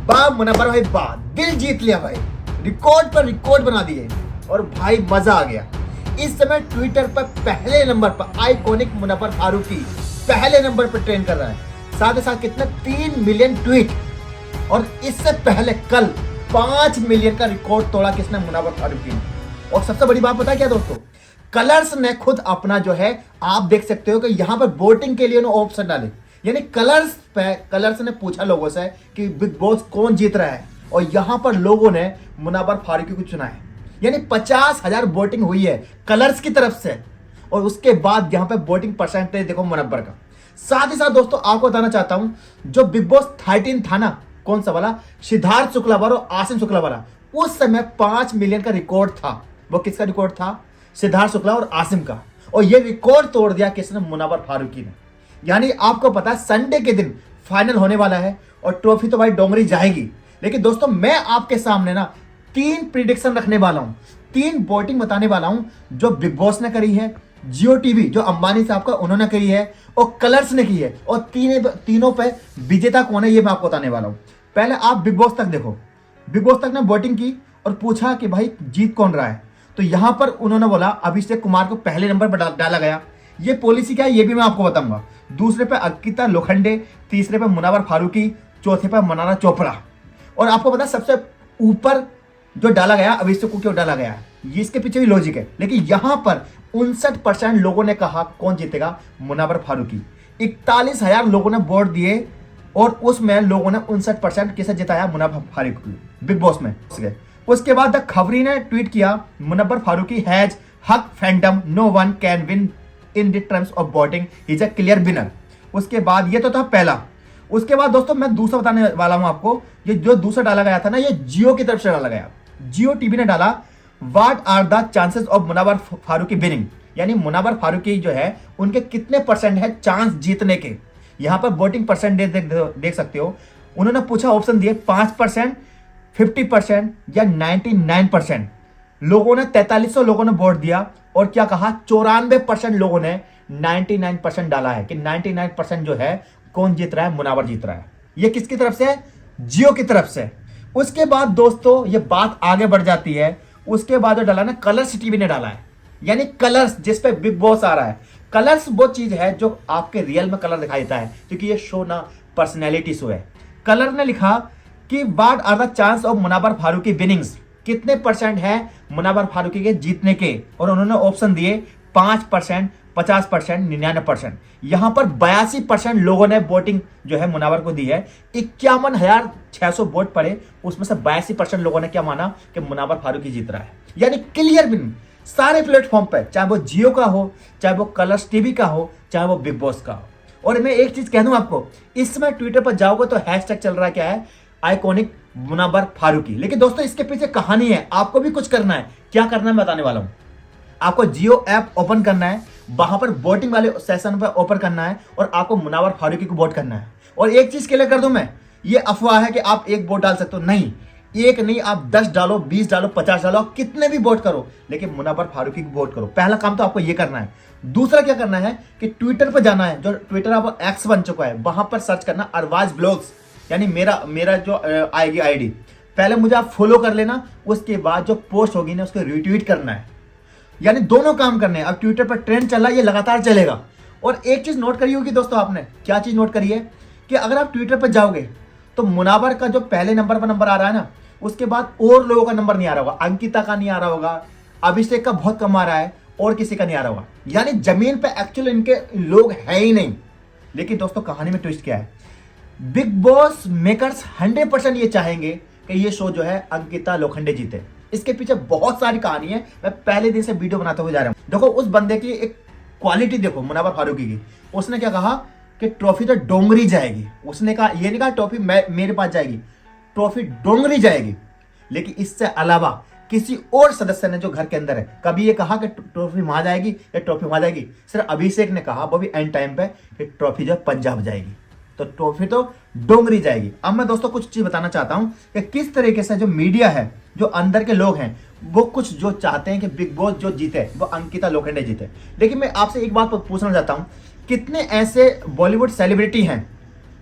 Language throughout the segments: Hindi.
वाह मुनव्वर भाई वाह, दिल जीत लिया भाई, रिकॉर्ड पर रिकॉर्ड बना दिए और भाई मजा आ गया। इस समय ट्विटर पर पहले नंबर पर आइकॉनिक मुनव्वर फारूकी पहले नंबर पर ट्रेंड कर रहा है। साथ ही साथ कितने 3 मिलियन ट्वीट, और इससे पहले कल 5 मिलियन का रिकॉर्ड तोड़ा किसने, मुनव्वर फारूकी ने। और सबसे बड़ी बात पता है क्या दोस्तों, कलर्स ने खुद अपना जो है, आप देख सकते हो कि यहाँ पर वोटिंग के लिए ऑप्शन डाले, यानी कलर्स ने पूछा लोगों से कि बिग बॉस कौन जीत रहा है, और यहाँ पर लोगों ने मुनव्वर फारूकी को चुना है। यानी 50,000 वोटिंग हुई है कलर्स की तरफ से, और उसके बाद यहाँ पे वोटिंग परसेंटेज देखो मुनव्वर का। साथ ही साथ दोस्तों आपको बताना चाहता हूं, जो बिग बॉस 13 था ना, कौन सा वाला, सिद्धार्थ शुक्ला वाला और आसिम शुक्ला वाला, उस समय 5 मिलियन का रिकॉर्ड था। वो किसका रिकॉर्ड था, सिद्धार्थ शुक्ला और आसिम का, और ये रिकॉर्ड तोड़ दिया किसने, मुनव्वर फारूकी ने। यानी आपको पता है संडे के दिन फाइनल होने वाला है, और ट्रॉफी तो भाई डोंगरी जाएगी। लेकिन दोस्तों मैं आपके सामने ना 3 प्रिडिक्शन रखने वाला हूं, 3 वोटिंग बताने वाला हूं, जो बिग बॉस ने करी है, जियो टीवी जो अंबानी साहब का उन्होंने करी है, और कलर्स ने की है, और तीनों पे विजेता कौन है ये मैं आपको बताने वाला हूं। पहले आप बिग बॉस तक देखो, बिग बॉस तक ने वोटिंग की और पूछा कि भाई जीत कौन रहा है, तो यहां पर उन्होंने बोला अभिषेक कुमार को पहले नंबर पर डाला गया। ये पॉलिसी क्या है ये भी मैं आपको बताऊंगा। दूसरे पे अंकिता लोखंडे, तीसरे पे मुनव्वर फारूकी, चौथे पे मनारा चोपड़ा, और आपको पता सबसे ऊपर जो डाला गया अभिषेक को क्यों डाला गया है, ये इसके पीछे भी लॉजिक है। लेकिन यहां पर 59% लोगों ने कहा कौन जीतेगा, मुनव्वर फारूकी। 41,000 लोगों ने वोट दिए, और उसमें लोगों ने 59% किसे जिताया, मुनव्वर फारूकी बिग बॉस में। उसके बाद द खबरी ने ट्वीट किया, Munawar Faruqui has huge fandom, no one can win in the terms of voting, is a clear winner. उसके बाद ये तो था पहला। उसके बाद दोस्तों मैं दूसरा बताने वाला हूं आपको। ये जो दूसरा डाला गया था ना, ये जियो की तरफ से डाला गया। जियो टीवी ने डाला, what are the chances of Munawar Faruqui winning, यानी मुनव्वर फारूकी जो है उनके कितने परसेंट है चांस जीतने के। यहां पर वोटिंग परसेंटेज देख सकते हो। उन्होंने पूछा, ऑप्शन दिए 5%, 50% या 99%। लोगों ने 4300 लोगों ने वोट दिया, और क्या कहा, 94% लोगों ने 99% डाला है कि 99% जो है कौन जीत रहा है, मुनव्वर जीत रहा है। ये किसकी तरफ से, जियो की तरफ से। उसके बाद दोस्तों ये बात आगे बढ़ जाती है। उसके बाद जो डाला ना, कलर्स टीवी ने डाला है, यानी कलर्स जिस पे बिग बॉस आ रहा है। कलर्स वो चीज है जो आपके रियल में कलर दिखाई देता है, क्योंकि ये शो ना पर्सनैलिटी शो है। कलर ने लिखा कि what are the chance of Munawar Faruqui winnings, कितने परसेंट है मुनव्वर फारूकी के जीतने के, और उन्होंने ऑप्शन दिए 5%, 50%, 99%। यहां पर 82% लोगों ने वोटिंग जो है मुनव्वर को दी है। 51,600 वोट पड़े, उसमें से 82% लोगों ने क्या माना कि मुनव्वर फारूकी जीत रहा है, यानी क्लियर विन सारे प्लेटफॉर्म पर, चाहे वो जियो का हो, चाहे वो कलर्स टीवी का हो, चाहे वो बिग बॉस का हो। और मैं एक चीज कह दूं आपको, इस समय ट्विटर पर जाओगे तो हैशटैग चल रहा है, क्या है, आइकॉनिक मुनव्वर फारूकी। लेकिन दोस्तों इसके पीछे कहानी है, आपको भी कुछ करना है। क्या करना है बताने वाला हूं। आपको जियो ऐप ओपन करना है, वहां पर वोटिंग वाले सेशन पर ओपन करना है, और आपको मुनव्वर फारूकी को वोट करना है। और एक चीज क्लियर कर दूं मैं, ये अफवाह है कि आप एक वोट डाल सकते हो, नहीं, एक नहीं, आप 10 डालो, 20 डालो, 50 डालो, आप कितने भी वोट करो, लेकिन मुनव्वर फारूकी को वोट करो। पहला काम तो आपको ये करना है। दूसरा क्या करना है कि ट्विटर पर जाना है, जो ट्विटर अब एक्स बन चुका है, वहां पर सर्च करना अरबाज ब्लॉग्स, यानी मेरा जो आएगी आईडी, पहले मुझे आप फॉलो कर लेना। उसके बाद जो पोस्ट होगी ना उसको रिट्वीट करना है, यानी दोनों काम करने हैं। अब ट्विटर पर ट्रेंड चल रहा है, ये लगातार चलेगा। और एक चीज नोट करी होगी दोस्तों आपने, क्या चीज नोट करी है, कि अगर आप ट्विटर पर जाओगे तो मुनव्वर का जो पहले नंबर पर नंबर आ रहा है ना, उसके बाद और लोगों का नंबर नहीं आ रहा होगा, अंकिता का नहीं आ रहा होगा, अभिषेक का बहुत कम आ रहा है, और किसी का नहीं आ रहा होगा। यानी जमीन पे एक्चुअली इनके लोग है ही नहीं। लेकिन दोस्तों कहानी में ट्विस्ट क्या है, बिग बॉस मेकर्स 100% ये चाहेंगे कि ये शो जो है अंकिता लोखंडे जीते। इसके पीछे बहुत सारी कहानी है, मैं पहले दिन से वीडियो बनाते हुए जा रहा हूं। देखो उस बंदे की एक क्वालिटी देखो, मुनव्वर फारूकी की। उसने क्या कहा कि ट्रॉफी तो डोंगरी जाएगी। उसने कहा, ये नहीं कहा ट्रॉफी मेरे पास जाएगी, ट्रॉफी डोंगरी जाएगी। लेकिन इससे अलावा किसी और सदस्य ने जो घर के अंदर है, कभी ये कहा कि ट्रॉफी वहां जाएगी या ट्रॉफी वहां जाएगी। सिर्फ अभिषेक ने कहा, वो भी एंड टाइम पे, कि ट्रॉफी जो पंजाब जाएगी, तो ट्रॉफी तो डोंगरी जाएगी। अब मैं दोस्तों कुछ चीज बताना चाहता हूं कि किस तरीके से जो मीडिया है, जो अंदर के लोग हैं, वो कुछ जो चाहते हैं कि बिग बॉस जो जीते वो अंकिता लोखंडे जीते। लेकिन मैं आपसे एक बात पूछना चाहता हूं, कितने ऐसे बॉलीवुड सेलिब्रिटी हैं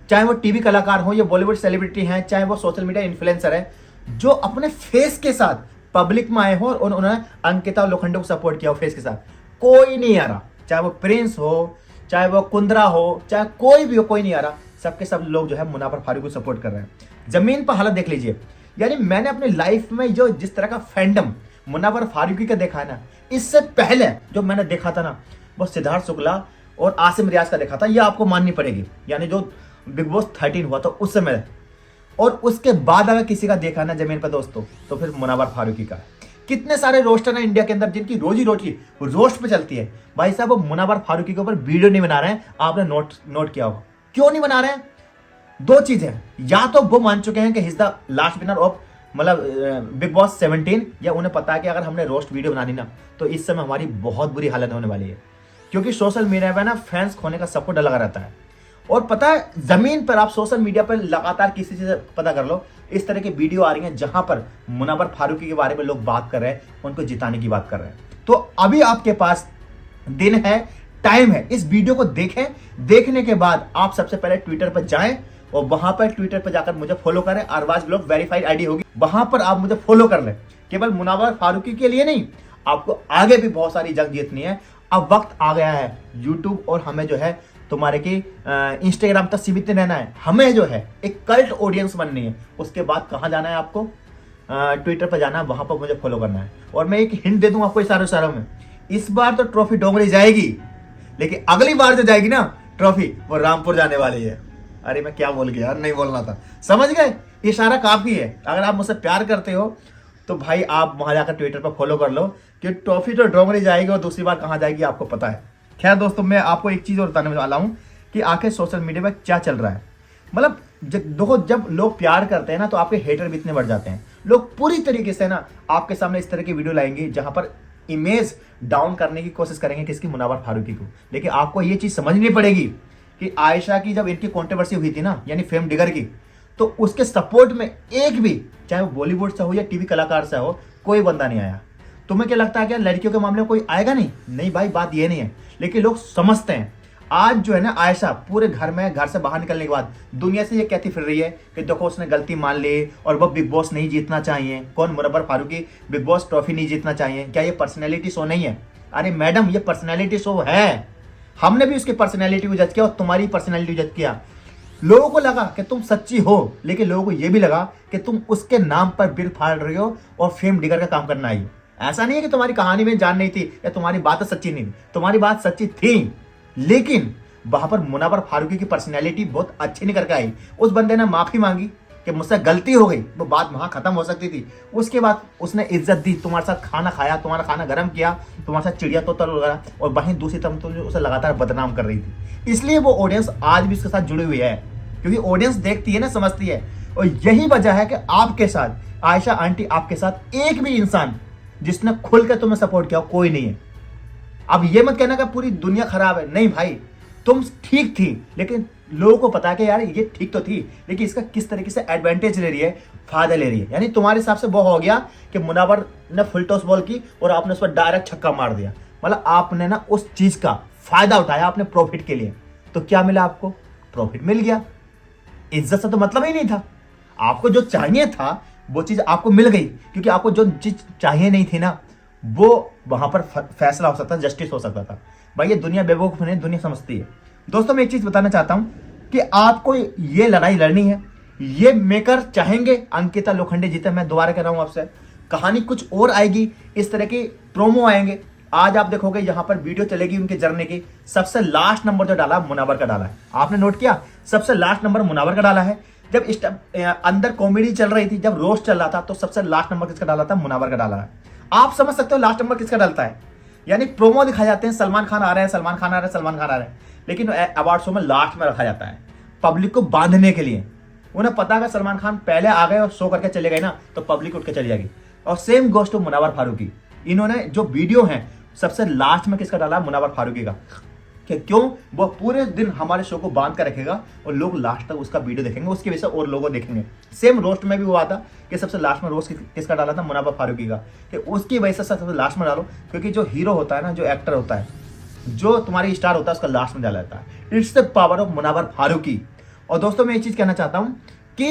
चाहे वो टीवी कलाकार हो या बॉलीवुड सेलिब्रिटी हैं, चाहे वो सोशल मीडिया इन्फ्लुएंसर है, जो अपने फेस के साथ पब्लिक में आए हो और उन्होंने अंकिता लोखंडे को सपोर्ट किया हो फेस के साथ, कोई नहीं आ रहा। चाहे वो प्रिंस हो, चाहे वो कुंद्रा हो, चाहे कोई भी हो, कोई नहीं आ रहा। सबके सब लोग जो है मुनावर फारूकी को सपोर्ट कर रहे हैं। जमीन पर हालत देख लीजिए। यानी मैंने अपनी लाइफ में जो जिस तरह का फैंडम मुनावर फारूकी का देखा है ना, इससे पहले जो मैंने देखा था ना, वो सिद्धार्थ शुक्ला और आसिम रियाज का देखा था। ये आपको माननी पड़ेगी। यानी जो बिग बॉस 13 हुआ था उस समय, और उसके बाद अगर किसी का देखा ना जमीन पर दोस्तों, तो फिर मुनावर फारूकी का। कितने सारे रोस्टर हैं इंडिया के अंदर जिनकी रोजी रोटी रोस्ट पे चलती है। भाई साहब वो मुनावर फारूकी के ऊपर वीडियो नहीं बना रहे हैं। आपने नोट किया होगा क्यों नहीं बना रहे हैं? दो चीजें, या तो वो मान चुके हैं कि his the last winner of मतलब बिग बॉस 17, या उन्हें पता है कि अगर हमने रोस्ट वीडियो बनानी ना तो इस समय हमारी बहुत बुरी हालत होने वाली है। क्योंकि सोशल मीडिया पे ना फैंस खोने का सपोर्ट लगा रहता है। और पता है जमीन पर आप सोशल मीडिया पर लगातार किसी चीज से पता कर लो, इस तरह की वीडियो आ रही हैं जहां पर मुनावर फारूकी के बारे में लोग बात कर रहे हैं, उनको जिताने की बात कर रहे हैं। तो अभी आपके पास दिन है, टाइम है, इस वीडियो को देखें। देखने के बाद आप सबसे पहले ट्विटर पर जाएं और वहां पर ट्विटर पर जाकर मुझे फॉलो करें। अरबाज ब्लॉग वेरीफाइड आईडी होगी, वहां पर आप मुझे फॉलो कर लें। केवल मुनावर फारूकी के लिए नहीं, आपको आगे भी बहुत सारी जंग जीतनी है। अब वक्त आ गया है यूट्यूब और हमें जो है तुम्हारे की इंस्टाग्राम तक सीमित नहीं रहना है। हमें जो है एक कल्ट ऑडियंस बननी है। उसके बाद कहाँ जाना है आपको? ट्विटर पर जाना है, वहां पर मुझे फॉलो करना है। और मैं एक हिंट दे दूं आपको इशारों में, इस बार तो ट्रॉफी डोंगरी जाएगी, लेकिन अगली बार जो जाएगी ना ट्रॉफी, वो रामपुर जाने वाली है। अरे मैं क्या बोल गया यार, नहीं बोलना था, समझ गए? इशारा काफी है। अगर आप मुझसे प्यार करते हो तो भाई आप वहां जाकर ट्विटर पर फॉलो कर लो कि ट्रॉफी तो डोंगरी जाएगी और दूसरी बार कहां जाएगी आपको पता है। खैर दोस्तों, मैं आपको एक चीज और बताने वाला हूं कि आखिर सोशल मीडिया पर क्या चल रहा है। मतलब देखो, जब लोग प्यार करते हैं ना तो आपके हेटर भी इतने बढ़ जाते हैं। लोग पूरी तरीके से ना आपके सामने इस तरह की वीडियो लाएंगे जहां पर इमेज डाउन करने की कोशिश करेंगे किसकी? मुनावर फारूकी को। लेकिन आपको ये चीज समझनी पड़ेगी कि आयशा की जब इनकी कंट्रोवर्सी हुई थी ना, यानी फेम डिगर की, तो उसके सपोर्ट में एक भी, चाहे वो बॉलीवुड से हो या टीवी कलाकार से हो, कोई बंदा नहीं आया। तुम्हें क्या लगता है कि लड़कियों के मामले में कोई आएगा नहीं? नहीं भाई, बात ये नहीं है। लेकिन लोग समझते हैं। आज जो है ना, आयशा पूरे घर से बाहर निकलने के बाद दुनिया से ये कहती फिर रही है कि देखो उसने गलती मान ली और वो बिग बॉस नहीं जीतना चाहिए। कौन? Munawar Faruqui Bigg Boss trophy नहीं जीतना चाहिए। क्या ये पर्सनैलिटी शो नहीं है? अरे मैडम, ये पर्सनैलिटी शो है। हमने भी उसकी पर्सनैलिटी को जज किया और तुम्हारी पर्सनैलिटी को जज किया। लोगों को लगा कि तुम सच्ची हो, लेकिन लोगों को यह भी लगा कि तुम उसके नाम पर बिल फाड़ रही हो और फेम डिगर का काम करना आई हो। ऐसा नहीं है कि तुम्हारी कहानी में जान नहीं थी या तुम्हारी बात सच्ची नहीं थी, तुम्हारी बात सच्ची थी, लेकिन वहां पर मुनावर फारूकी की पर्सनैलिटी बहुत अच्छी निकल के आई। उस बंदे ने माफी मांगी कि मुझसे गलती हो गई, वो बात वहां खत्म हो सकती थी। उसके बाद उसने इज्जत दी, तुम्हारे साथ खाना खाया, तुम्हारा खाना गर्म किया, तुम्हारे साथ चिड़िया तोता वगैरह, और वहीं दूसरी तरफ तो उसे लगातार बदनाम कर रही थी। इसलिए वो ऑडियंस आज भी उसके साथ जुड़ी हुई है, क्योंकि ऑडियंस देखती है ना, समझती है। और यही वजह है कि आपके साथ, आयशा आंटी आपके साथ, एक भी इंसान जिसने खुल कर तुम्हें सपोर्ट किया कोई नहीं है। अब ये मत कहना कि पूरी दुनिया खराब है, नहीं भाई, तुम ठीक थी, लेकिन लोगों को पता है कि यार ये ठीक तो थी, लेकिन इसका किस तरीके से एडवांटेज ले रही है, फायदा ले रही है। यानी तुम्हारे हिसाब से वो हो गया कि मुनावर ने फुल टॉस बॉल की और आपने उस पर डायरेक्ट छक्का मार दिया। मतलब आपने ना उस चीज का फायदा उठाया अपने प्रॉफिट के लिए। तो क्या मिला आपको? प्रॉफिट मिल गया। इज्जत से तो मतलब ही नहीं था। आपको जो चाहिए था वो चीज आपको मिल गई, क्योंकि आपको जो चीज चाहिए नहीं थी ना, वो वहां पर फैसला हो सकता था, जस्टिस हो सकता था। भाई ये दुनिया बेवकूफ नहीं, दुनिया समझती है। दोस्तों मैं एक चीज बताना चाहता हूं कि आपको ये लड़ाई लड़नी है। ये मेकर चाहेंगे अंकिता लोखंडे जीते। मैं दोबारा कह रहा हूं आपसे, कहानी कुछ और आएगी, इस तरह के प्रोमो आएंगे। आज आप देखोगे यहां पर वीडियो चलेगी उनके जर्नी की। सबसे लास्ट नंबर जो डाला मुनावर का डाला है, आपने नोट किया? सबसे लास्ट नंबर मुनावर का डाला है। जब इस अंदर कॉमेडी चल रही थी, जब रोस्ट चल रहा था, तो सबसे लास्ट नंबर किसका डाला था? मुनावर का डाला है। आप समझ सकते हो लास्ट नंबर किसका डालता है। यानी प्रोमो दिखाए जाते हैं, सलमान खान आ रहे हैं, सलमान खान आ रहे हैं, सलमान खान आ रहे हैं, लेकिन अवार्ड शो में लास्ट में रखा जाता है पब्लिक को बांधने के लिए। उन्हें पता है सलमान खान पहले आ गए और शो करके चले गए ना, तो पब्लिक उठ के चली जाएगी। और सेम गोes टू मुनावर फारूकी। इन्होंने जो वीडियो है सबसे लास्ट में किसका डाला? मुनावर फारूकी का। कि क्यों? वो पूरे दिन हमारे शो को बांध कर रखेगा और लोग लास्ट तक उसका वीडियो देखेंगे, उसकी वजह से और लोगों देखेंगे। सेम रोस्ट में भी हुआ था कि सबसे लास्ट में रोस्ट किसका डाला था? मुनावर फारूकी का, कि उसकी वजह से सबसे लास्ट में डालो, क्योंकि जो हीरो होता है ना, जो एक्टर होता है, जो तुम्हारी स्टार होता है, उसका लास्ट में डाला जाता है। It's the power of Munawar Faruqui. और दोस्तों मैं ये चीज कहना चाहता हूं कि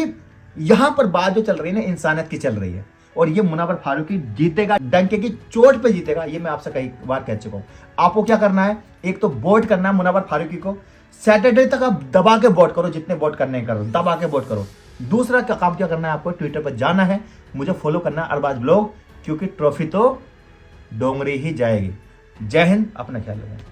यहां पर बात जो चल रही है ना, इंसानियत की चल रही है, और ये मुनव्वर फारूकी जीतेगा, डंके की चोट पे जीतेगा, ये मैं आपसे कई बार कह चुका हूं। आपको क्या करना है, एक तो वोट करना है मुनव्वर फारूकी को, सैटरडे तक आप दबा के वोट करो, जितने वोट करने हैं करो, दबा के वोट करो। दूसरा काम क्या करना है, आपको ट्विटर पर जाना है, मुझे फॉलो करना है अरबाज ब्लॉग, क्योंकि ट्रॉफी तो डोंगरी ही जाएगी। जय हिंद, अपना ख्याल रखें।